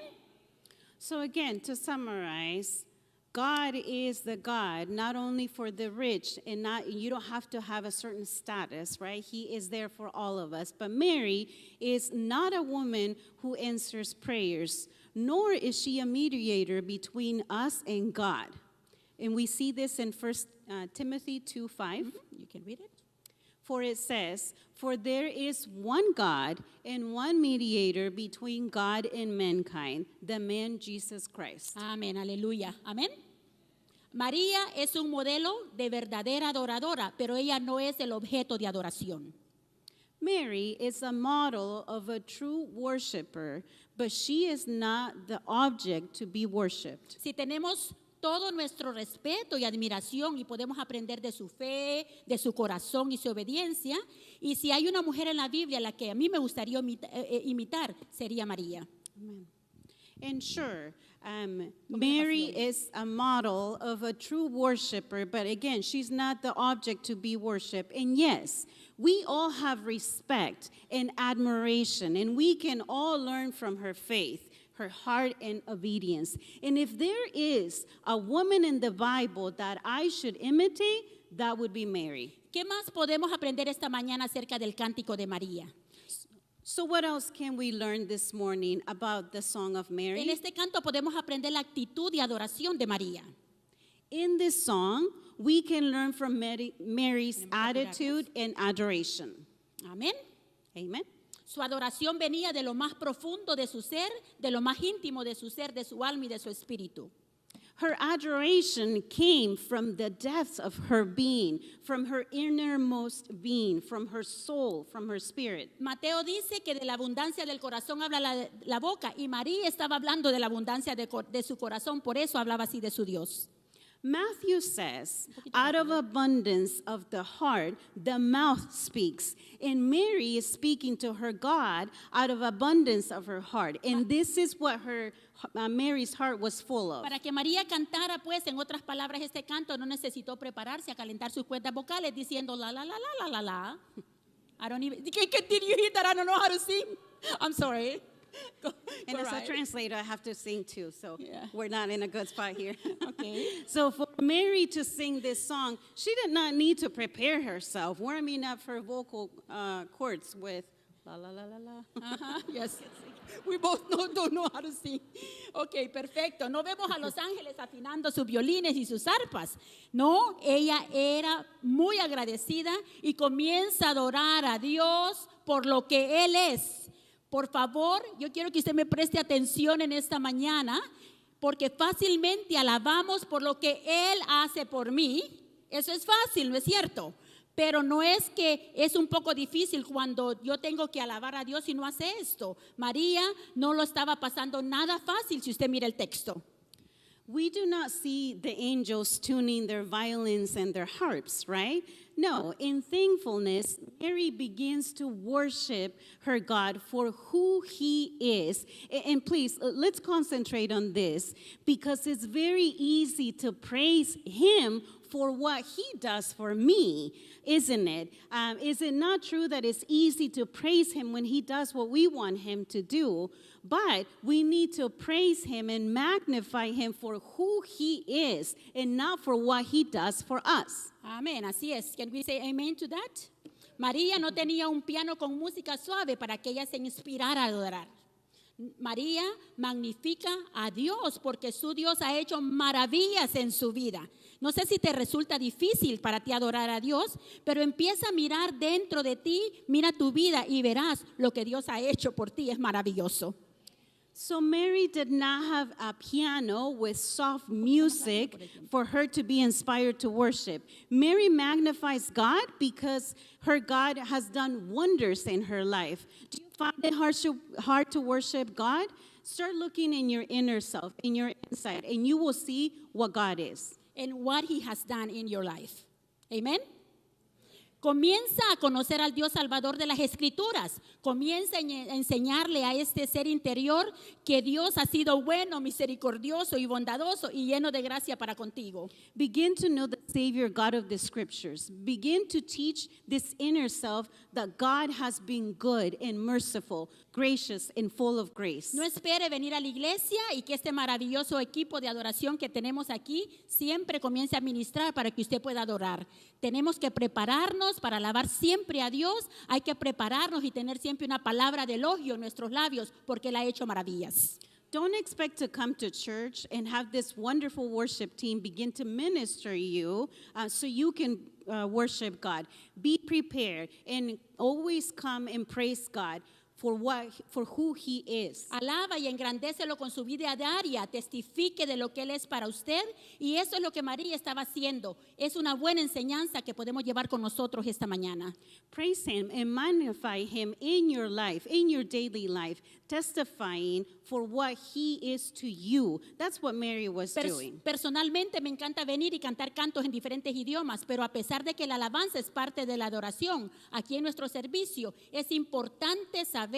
B: So again, to summarize, God is the God not only for the rich, and you don't have to have a certain status, right? He is there for all of us. But Mary is not a woman who answers prayers, nor is she a mediator between us and God. And we see this in 1 Timothy 2:5.
A: You can read it.
B: For it says, "For there is one God and one mediator between God and mankind, the man Jesus Christ."
A: Amén, aleluya, amén. María es un modelo de verdadera adoradora, pero ella no es el objeto de adoración.
B: Mary is a model of a true worshiper, but she is not the object to be worshipped.
A: Si tenemos todo nuestro respeto y admiración y podemos aprender de su fe, de su corazón y su obediencia, y si hay una mujer en la Biblia a la que a mí me gustaría imitar, sería María.
B: Amen. And sure, Mary is a model of a true worshiper, but again, she's not the object to be worshiped. And yes, we all have respect and admiration, and we can all learn from her faith, her heart, and obedience. And if there is a woman in the Bible that I should imitate, that would be Mary.
A: ¿Qué más podemos aprender esta mañana acerca del cántico de María?
B: So what else can we learn this morning about the Song of Mary?
A: En este canto podemos aprender la actitud y adoración de María.
B: In this song, we can learn from Mary's attitude and adoration.
A: Amén.
B: Amen.
A: Su adoración venía de lo más profundo de su ser, de lo más íntimo de su ser, de su alma y de su espíritu.
B: Her adoration came from the depths of her being, from her innermost being, from her soul, from her spirit.
A: Mateo dice que de la abundancia del corazón habla la boca, y María estaba hablando de la abundancia de su corazón, por eso hablaba así de su Dios.
B: Matthew says, out of abundance of the heart, the mouth speaks. And Mary is speaking to her God out of abundance of her heart. And this is what Mary's heart was full of.
A: Para que María cantara, pues, en otras palabras, este canto, no necesitó prepararse a calentar sus cuerdas vocales diciendo la, la, la, la, la, la, la. I don't even, did you hear that? I don't know how to sing. I'm sorry.
B: And as a
A: Right.
B: translator, I have to sing too, so
A: Yeah.
B: we're not in a good spot here.
A: Okay.
B: So for Mary to sing this song, she did not need to prepare herself, warming up her vocal cords with la la la la la.
A: Ajá, yes. We both don't know how to sing. Ok, perfecto. No vemos a los ángeles afinando sus violines y sus arpas. No, ella era muy agradecida y comienza a adorar a Dios por lo que Él es. Por favor, yo quiero que usted me preste atención en esta mañana, porque fácilmente alabamos por lo que Él hace por mí. Eso es fácil, ¿no es cierto? Pero no es que es un poco difícil cuando yo tengo que alabar a Dios y no hace esto. María no lo estaba pasando nada fácil si usted mira el texto.
B: We do not see the angels tuning their violins and their harps, right? No, in thankfulness, Mary begins to worship her God for who He is. And please, let's concentrate on this, because it's very easy to praise Him for what He does for me, isn't it? Is it not true that it's easy to praise Him when He does what we want Him to do? But we need to praise Him and magnify Him for who He is and not for what He does for us.
A: Amén, así es. Can we say amen to that? María no tenía un piano con música suave para que ella se inspirara a adorar. María magnifica a Dios porque su Dios ha hecho maravillas en su vida. No sé si te resulta difícil para ti adorar a Dios, pero empieza a mirar dentro de ti, mira tu vida y verás lo que Dios ha hecho por ti, es maravilloso.
B: So Mary did not have a piano with soft music for her to be inspired to worship. Mary magnifies God because her God has done wonders in her life. Do you find it hard to worship God? Start looking in your inner self, in your inside, and you will see what God is.
A: And what He has done in your life. Amen. Comienza a conocer al Dios Salvador de las Escrituras. Comienza a enseñarle a este ser interior que Dios ha sido bueno, misericordioso y bondadoso y lleno de gracia para contigo.
B: Begin to know the Savior God of the Scriptures. Begin to teach this inner self that God has been good and merciful, gracious and full of grace.
A: No espere venir a la iglesia y que este maravilloso equipo de adoración que tenemos aquí siempre comience a ministrar para que usted pueda adorar. Tenemos que prepararnos para alabar siempre a Dios. Hay que prepararnos y tener siempre una palabra de elogio en nuestros labios porque Él ha hecho maravillas.
B: Don't expect to come to church and have this wonderful worship team begin to minister you so you can worship God. Be prepared and always come and praise God for who He is.
A: Alaba y engrandécelo con su vida diaria, testifique de lo que Él es para usted, y eso es lo que María estaba haciendo. Es una buena enseñanza que podemos llevar con nosotros esta mañana.
B: Praise Him and magnify Him in your life, in your daily life, testifying for what He is to you. That's what Mary was doing.
A: Personalmente me encanta venir y cantar cantos en diferentes idiomas, pero a pesar de que la alabanza es parte de la adoración, aquí en nuestro servicio es importante saber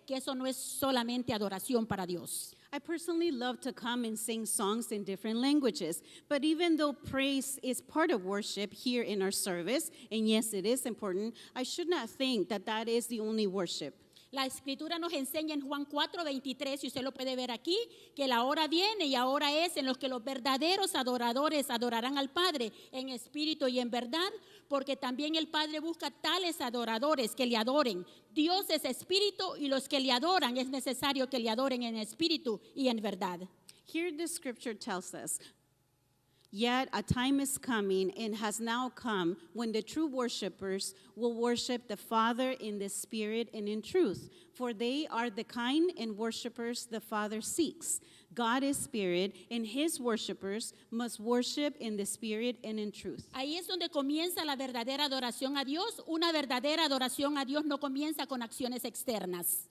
A: que eso no es solamente adoración para Dios.
B: I personally love to come and sing songs in different languages, but even though praise is part of worship here in our service, and yes, it is important, I should not think that that is the only worship.
A: La Escritura nos enseña en Juan 4:23, y usted lo puede ver aquí, que la hora viene y ahora es en los que los verdaderos adoradores adorarán al Padre en espíritu y en verdad, porque también el Padre busca tales adoradores que le adoren. Dios es espíritu y los que le adoran es necesario que le adoren en espíritu y en verdad.
B: Here the scripture tells us, yet a time is coming and has now come when the true worshipers will worship the Father in the Spirit and in truth, for they are the kind and worshipers the Father seeks. God is Spirit, and His worshipers must worship in the Spirit and in truth.
A: Ahí es donde comienza la verdadera adoración a Dios. Una verdadera adoración a Dios no comienza con acciones externas.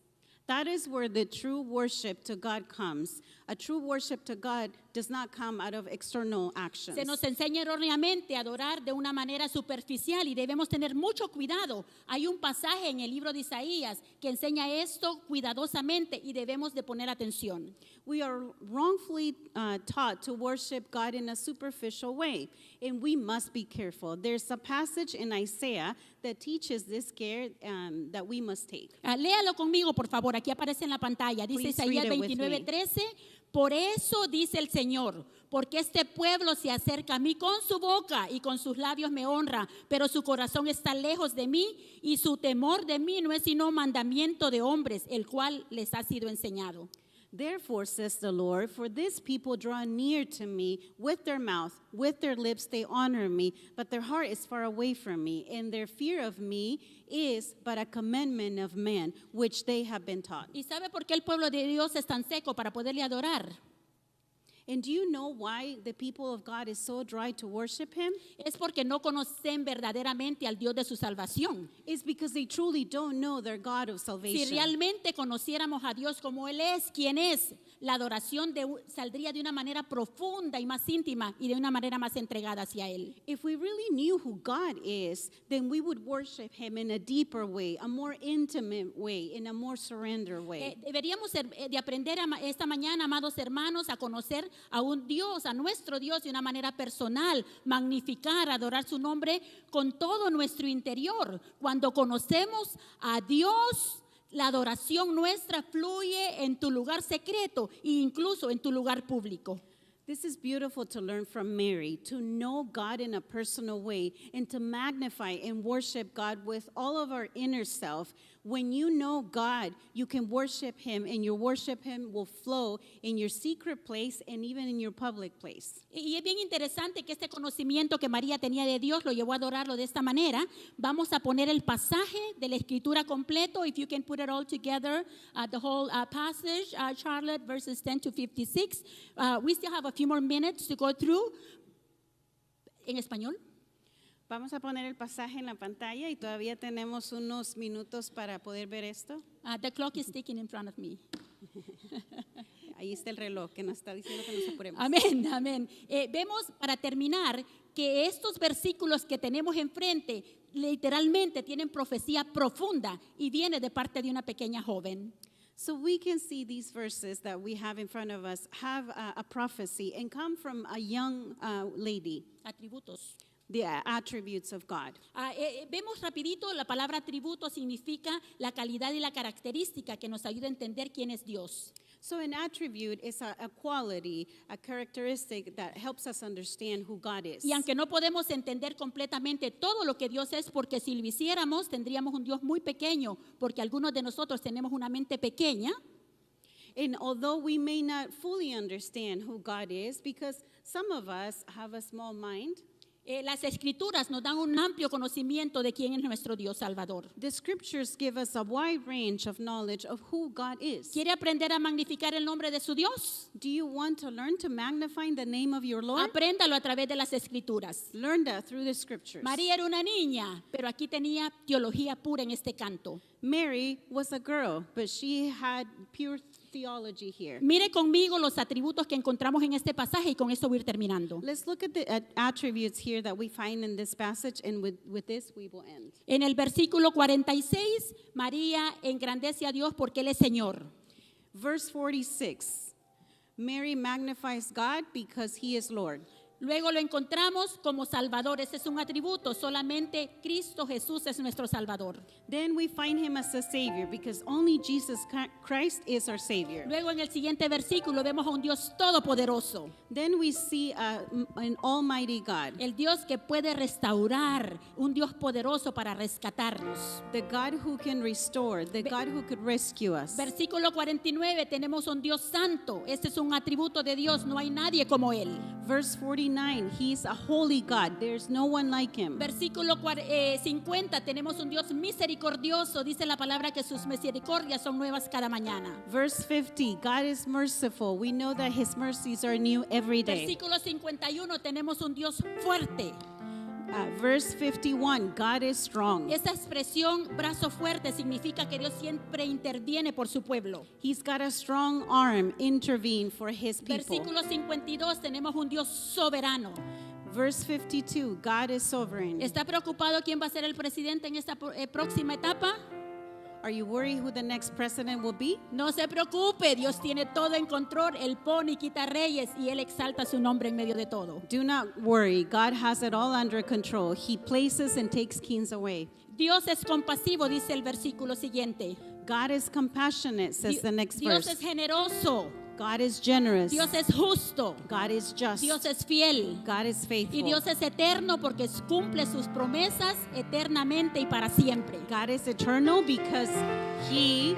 B: That is where the true worship to God comes. A true worship to God does not come out of external actions.
A: Se nos enseña erróneamente a adorar de una manera superficial y debemos tener mucho cuidado. Hay un pasaje en el libro de Isaías que enseña esto cuidadosamente y debemos de poner atención.
B: We are wrongfully taught to worship God in a superficial way, and we must be careful. There's a passage in Isaiah that teaches this care that we must take.
A: Léalo conmigo, por favor. Aquí aparece en la pantalla. Dice
B: Please
A: Isaías
B: read it with me.
A: 29:13. Por eso dice el Señor, porque este pueblo se acerca a mí con su boca y con sus labios me honra, pero su corazón está lejos de mí y su temor de mí no es sino mandamiento de hombres, el cual les ha sido enseñado.
B: Therefore, says the Lord, for this people draw near to me with their mouth, with their lips they honor me, but their heart is far away from me, and their fear of me is but a commandment of man, which they have been taught.
A: ¿Y sabe por qué el pueblo de Dios es tan seco para poderle adorar?
B: And do you know why the people of God is so dry to worship him?
A: Es porque no conocen verdaderamente al Dios de su salvación.
B: It's because they truly don't know their God of
A: Si
B: salvation.
A: realmente conociéramos a Dios como Él es, quien es, la adoración saldría de una manera profunda y más íntima y de una manera más entregada hacia Él.
B: If we really knew who God is, then we would worship him in a deeper way, a more intimate way, in a more surrender way.
A: Deberíamos de aprender esta mañana, amados hermanos, a conocer a un Dios, a nuestro Dios de una manera personal, magnificar, adorar su nombre con todo nuestro interior. Cuando conocemos a Dios, la adoración nuestra fluye en tu lugar secreto e incluso en tu lugar público.
B: This is beautiful to learn from Mary, to know God in a personal way and to magnify and worship God with all of our inner self. When you know God, you can worship him, and your worship him will flow in your secret place and even in your public place.
A: Y es bien interesante que este conocimiento que María tenía de Dios lo llevó a adorarlo de esta manera. Vamos a poner el pasaje de la escritura completo. If you can put it all together, the whole passage, Charlotte, verses 10 to 56. We still have a few more minutes to go through. En español.
B: Vamos a poner el pasaje en la pantalla y todavía tenemos unos minutos para poder ver esto.
A: The clock is ticking in front of me.
B: Ahí está el reloj que nos está diciendo que nos apuremos.
A: Amén, amén. Vemos para terminar que estos versículos que tenemos enfrente literalmente tienen profecía profunda y viene de parte de una pequeña joven.
B: So we can see these verses that we have in front of us have a prophecy and come from a young lady.
A: Atributos.
B: The attributes of God.
A: Vemos rapidito, la palabra atributo significa la calidad y la característica que nos ayuda a entender quién es Dios.
B: So an attribute is a quality, a characteristic that helps us understand who God is.
A: Y aunque no podemos entender completamente todo lo que Dios es, porque si lo hiciéramos tendríamos un Dios muy pequeño, porque algunos de nosotros tenemos una mente pequeña.
B: And although we may not fully understand who God is, because some of us have a small mind,
A: Las escrituras nos dan un amplio conocimiento de quién es nuestro Dios Salvador.
B: the scriptures give us a wide range of knowledge of who God is.
A: ¿Quiere aprender a magnificar el nombre de su Dios?
B: Do you want to learn to magnify the name of your Lord?
A: Apréndalo a través de las escrituras.
B: Learn that through the scriptures.
A: María era una niña, pero aquí tenía teología pura en este canto.
B: Mary was a girl, but she had pure theology here.
A: Mire conmigo los atributos que encontramos en este pasaje y con esto voy a ir terminando.
B: Let's look at the attributes here that we find in this passage, and with this we will end.
A: En el versículo 46, María engrandece a Dios porque Él es Señor.
B: Verse 46, Mary magnifies God because he is Lord.
A: Luego lo encontramos como Salvador. Ese es un atributo. Solamente Cristo Jesús es nuestro Salvador.
B: Then we find him as a Savior because only Jesus Christ is our Savior.
A: Luego en el siguiente versículo vemos a un Dios todopoderoso.
B: Then we see an almighty God,
A: El Dios que puede restaurar. Un Dios poderoso para rescatarnos.
B: the God who can restore, the God who could rescue us.
A: Versículo 49, tenemos un Dios santo. Este es un atributo de Dios. No hay nadie como Él.
B: Verse 49, he's a holy God. There's no one like him.
A: Versículo 50, tenemos un Dios misericordioso. Dice la palabra que sus misericordias son nuevas cada mañana.
B: Verse 50, God is merciful. We know that his mercies are new every day.
A: Versículo 51, tenemos un Dios fuerte.
B: Verse 51, God is strong.
A: Esa expresión brazo fuerte significa que Dios siempre interviene por su pueblo.
B: He's got a strong arm intervene for his people.
A: Versículo 52, tenemos un Dios soberano.
B: Verse 52, God is sovereign.
A: ¿Está preocupado quién va a ser el presidente en esta próxima etapa?
B: Are you worried who the next president will be?
A: No se preocupe, Dios tiene todo en control. Él pone y quita reyes y Él exalta su nombre en medio de todo.
B: Do not worry, God has it all under control. He places and takes kings away.
A: Dios es compasivo, dice el versículo siguiente.
B: God is compassionate, says the next
A: Dios
B: verse.
A: es generoso.
B: God is generous.
A: Dios es justo.
B: God is just.
A: Dios es fiel.
B: God is faithful.
A: Y Dios es eterno porque cumple sus promesas eternamente y para siempre.
B: God is eternal because He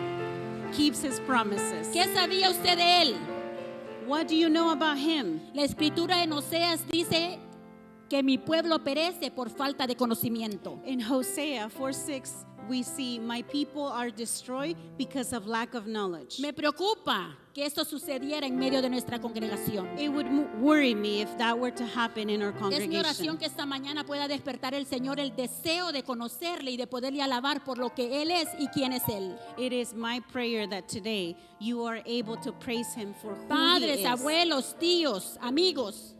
B: keeps His promises.
A: ¿Qué sabía usted de Él?
B: What do you know about Him?
A: La escritura en Oseas dice que mi pueblo perece por falta de conocimiento.
B: In Hosea 4:6, we see, my people are destroyed because of lack of knowledge.
A: Me preocupa que esto sucediera en medio de nuestra congregación.
B: It would worry me if that were to happen in our
A: Es mi oración
B: congregation.
A: que esta mañana pueda despertar el Señor el deseo de conocerle y de poderle alabar por lo que Él es y quién es Él.
B: It is my prayer that today you are able to praise Him for who
A: Padres,
B: He is.
A: abuelos, tíos, amigos.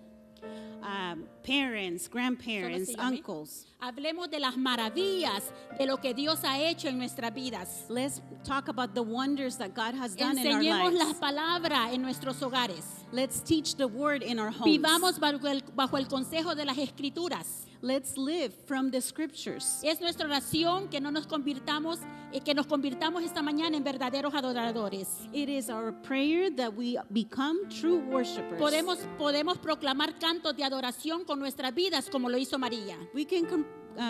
B: Parents, grandparents,
A: Solo sígame.
B: uncles.
A: Hablemos de las maravillas de lo que Dios ha hecho en nuestras vidas.
B: Let's talk about the wonders that God has done in our
A: Enseñemos la
B: lives.
A: palabra en nuestros hogares.
B: Let's teach the word in our homes.
A: Vivamos bajo el consejo de las escrituras.
B: Let's live from the scriptures.
A: Es nuestra oración que nos convirtamos esta mañana en verdaderos adoradores.
B: It is our prayer that we become true worshipers.
A: Podemos proclamar cantos de adoración con nuestras vidas como lo hizo María.
B: We can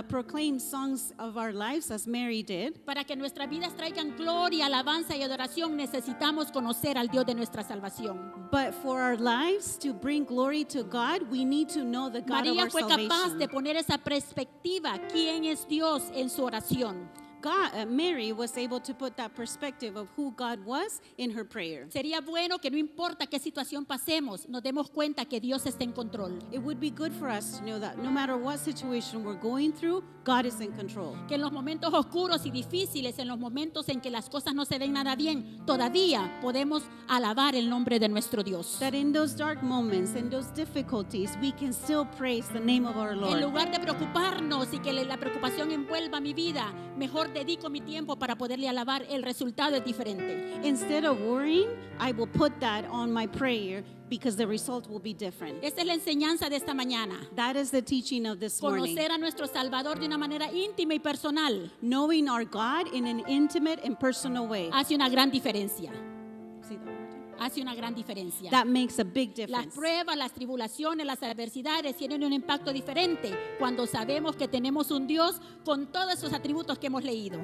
B: proclaim songs of our lives as Mary did.
A: Para que nuestras vidas traigan gloria, alabanza y adoración, necesitamos conocer al Dios de nuestra salvación.
B: But for our lives to bring glory to God, we need to know the God of
A: María
B: our
A: fue capaz
B: salvation.
A: de poner esa perspectiva, quién es Dios en su oración.
B: Mary was able to put that perspective of who God was in her prayer.
A: Sería bueno que no importa qué situación pasemos, nos demos cuenta que Dios está en control.
B: It would be good for us to know that no matter what situation we're going through, God is in control.
A: Que en los momentos oscuros y difíciles, en los momentos en que las cosas no se ven nada bien, todavía podemos alabar el nombre de nuestro Dios.
B: That in those dark moments, in those difficulties, we can still praise the name of our
A: En
B: Lord.
A: lugar de preocuparnos y que la preocupación envuelva mi vida, mejor dedico mi tiempo para poderle alabar. El resultado es diferente.
B: Instead of worrying, I will put that on my prayer because the result will be different.
A: Esta es la enseñanza de esta mañana.
B: That is the teaching of this morning.
A: Conocer a nuestro Salvador de una manera íntima y personal
B: Knowing our God in an intimate and personal way.
A: hace una gran diferencia.
B: See that?
A: Hace una gran diferencia.
B: That makes a big
A: Las
B: difference.
A: pruebas, las tribulaciones, las adversidades tienen un impacto diferente cuando sabemos que tenemos un Dios con todos esos atributos que hemos leído.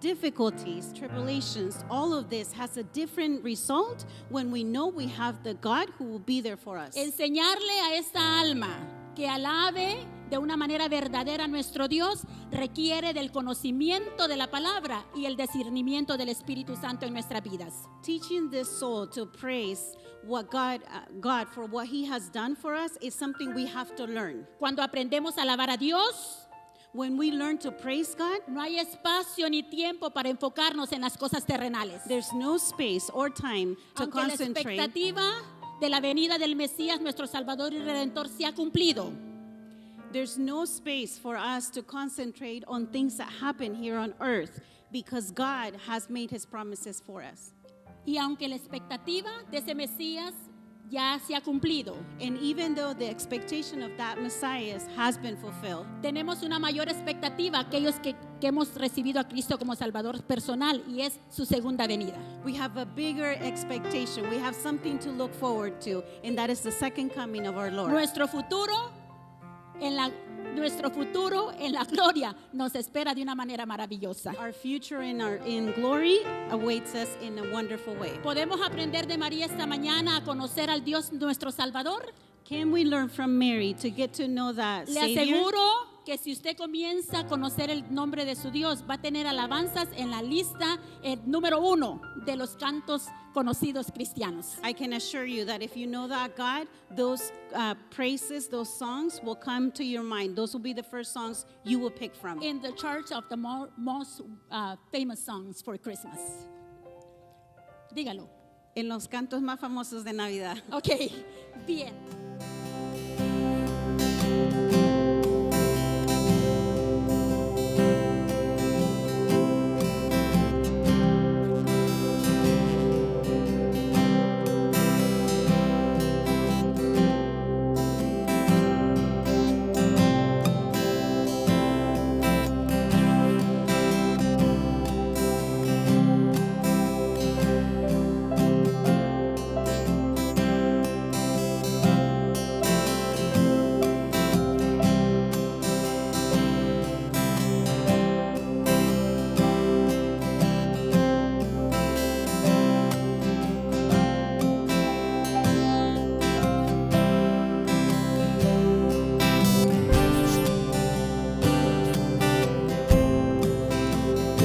B: Difficulties, tribulations, all of this has a different result when we know we have the God who will be there for us.
A: Enseñarle a esta alma que alabe de una manera verdadera a nuestro Dios requiere del conocimiento de la palabra y el discernimiento del Espíritu Santo en nuestras vidas.
B: Teaching this soul to praise what God for what He has done for us is something we have to learn.
A: Cuando aprendemos a alabar a Dios,
B: When we learn to praise God,
A: no hay espacio ni tiempo para enfocarnos en las cosas terrenales.
B: there's no space or time to
A: Aunque la
B: concentrate.
A: expectativa de la venida del Mesías, nuestro Salvador y Redentor, se ha cumplido.
B: There's no space for us to concentrate on things that happen here on earth because God has made His promises for us.
A: Y aunque la expectativa de ese Mesías ya se ha cumplido,
B: And even though the expectation of that Messiah has been fulfilled,
A: tenemos una mayor expectativa aquellos que hemos recibido a Cristo como Salvador personal y es su segunda venida.
B: we have a bigger expectation. We have something to look forward to, and that is the second coming of our Lord.
A: Nuestro futuro en la gloria nos espera de una manera maravillosa.
B: Our future in glory awaits us in a wonderful way.
A: ¿Podemos aprender de María esta mañana a conocer al Dios nuestro Salvador?
B: Can we learn from Mary to get to know that
A: Le
B: Savior?
A: aseguro que si usted comienza a conocer el nombre de su Dios, va a tener alabanzas en la lista número 1 de los cantos conocidos cristianos.
B: I can assure you that if you know that God, those praises, those songs will come to your mind. Those will be the first songs you will pick from.
A: In the chart of the most famous songs for Christmas. Dígalo.
B: En los cantos más famosos de Navidad.
A: Ok, bien.